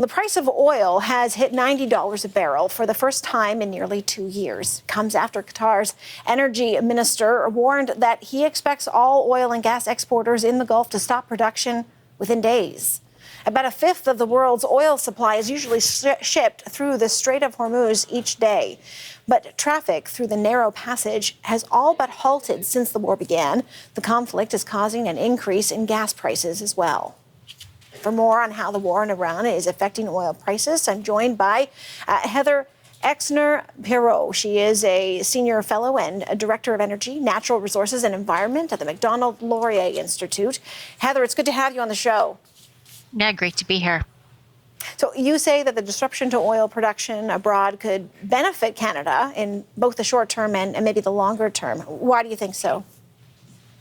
The price of oil has hit $90 a barrel for the first time in nearly 2 years. Comes after Qatar's energy minister warned that he expects all oil and gas exporters in the Gulf to stop production within days. About a fifth of the world's oil supply is usually shipped through the Strait of Hormuz each day. But traffic through the narrow passage has all but halted since the war began. The conflict is causing an increase in gas prices as well. For more on how the war in Iran is affecting oil prices, I'm joined by Heather Exner-Pirot. She is a senior fellow and a director of energy, natural resources and environment at the Macdonald Laurier Institute. Heather, it's good to have you on the show. Yeah, great to be here. So you say that the disruption to oil production abroad could benefit Canada in both the short term and maybe the longer term. Why do you think so?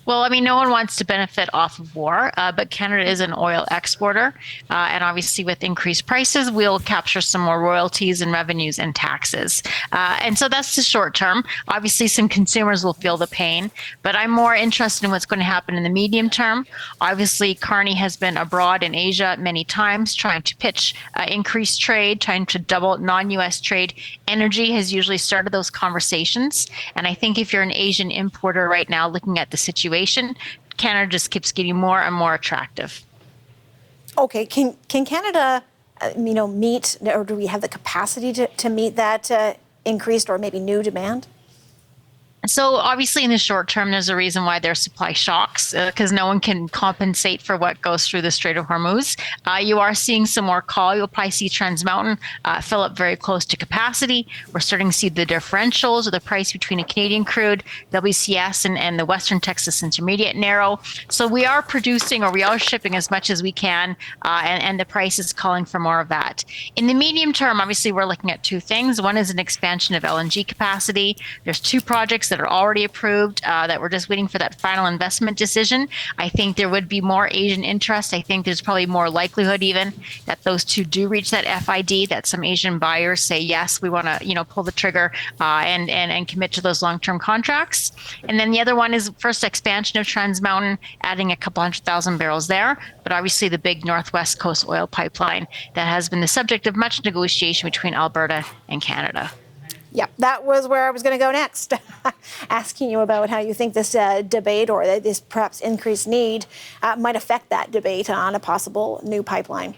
Well, I mean, no one wants to benefit off of war, but Canada is an oil exporter. And obviously, with increased prices, we'll capture some more royalties and revenues and taxes. And so that's the short term. Obviously, some consumers will feel the pain, but I'm more interested in what's going to happen in the medium term. Obviously, Carney has been abroad in Asia many times, trying to pitch increased trade, trying to double non-U.S. trade. Energy has usually started those conversations. And I think if you're an Asian importer right now looking at the situation, Canada just keeps getting more and more attractive. Okay, can Canada, meet, or do we have the capacity to meet that increased or maybe new demand? So obviously in the short term, there's a reason why there's supply shocks because no one can compensate for what goes through the Strait of Hormuz. You are seeing some more call. You'll probably see Trans Mountain fill up very close to capacity. We're starting to see the differentials or the price between a Canadian crude, WCS, and the Western Texas Intermediate narrow. So we are producing or we are shipping as much as we can, and the price is calling for more of that. In the medium term, obviously, we're looking at two things. One is an expansion of LNG capacity. There's two projects that are already approved that we're just waiting for that final investment decision. I think there would be more Asian interest. I think there's probably more likelihood even that those two do reach that FID, that some Asian buyers say, yes, we want to, pull the trigger and commit to those long-term contracts. And then the other one is first expansion of Trans Mountain, adding a couple 100,000 barrels there. But obviously the big Northwest Coast oil pipeline that has been the subject of much negotiation between Alberta and Canada. Yeah, that was where I was going to go next, asking you about how you think this debate or this perhaps increased need might affect that debate on a possible new pipeline.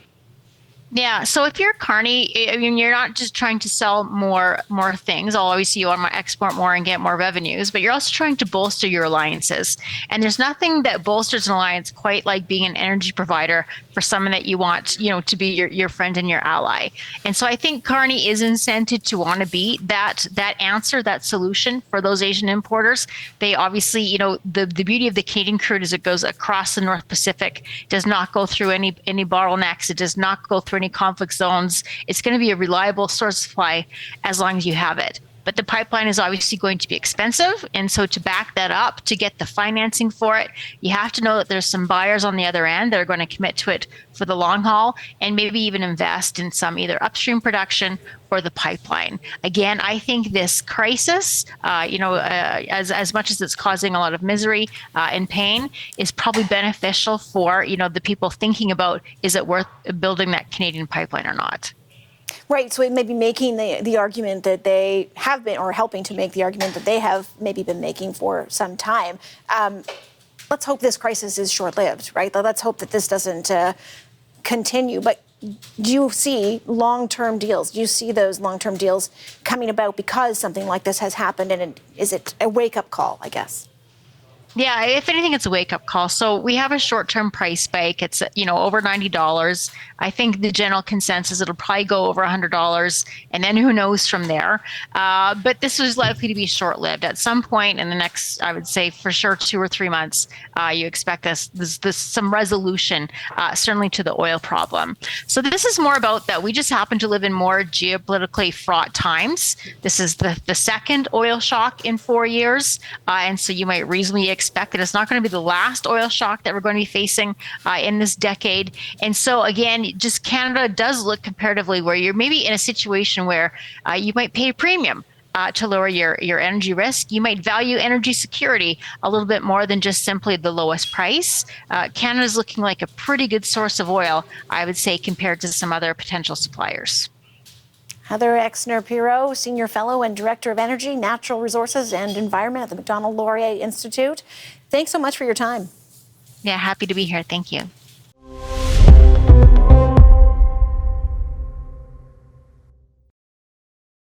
Yeah. So if you're Carney, I mean, you're not just trying to sell more things. Obviously, you want to export more and get more revenues, but you're also trying to bolster your alliances. And there's nothing that bolsters an alliance quite like being an energy provider for someone that you want, to be your friend and your ally. And so I think Carney is incented to want to be that answer, that solution for those Asian importers. They obviously, the beauty of the Canadian crude is it goes across the North Pacific, does not go through any bottlenecks. It does not go through any conflict zones. It's going to be a reliable source of supply as long as you have it. But the pipeline is obviously going to be expensive. And so to back that up, to get the financing for it, you have to know that there's some buyers on the other end that are going to commit to it for the long haul and maybe even invest in some either upstream production or the pipeline. Again, I think this crisis, as much as it's causing a lot of misery and pain, is probably beneficial for, the people thinking about, is it worth building that Canadian pipeline or not? Right, so it may be making the argument that they have been, or helping to make the argument that they have maybe been making for some time. Let's hope this crisis is short-lived, right? Let's hope that this doesn't continue. But do you see long-term deals? Do you see those long-term deals coming about because something like this has happened? And is it a wake-up call, I guess? Yeah, if anything, it's a wake-up call. So we have a short-term price spike. It's, over $90. I think the general consensus, it'll probably go over $100, and then who knows from there. But this is likely to be short-lived. At some point in the next, I would say for sure, 2 or 3 months, you expect this some resolution, certainly to the oil problem. So this is more about that we just happen to live in more geopolitically fraught times. This is the second oil shock in 4 years, and so you might reasonably expect that it's not going to be the last oil shock that we're going to be facing in this decade. And so again, just Canada does look comparatively where you're maybe in a situation where you might pay a premium to lower your energy risk. You might value energy security a little bit more than just simply the lowest price. Canada's looking like a pretty good source of oil, I would say, compared to some other potential suppliers. Heather Exner-Pirot, Senior Fellow and Director of Energy, Natural Resources and Environment at the Macdonald Laurier Institute. Thanks so much for your time. Yeah, happy to be here. Thank you.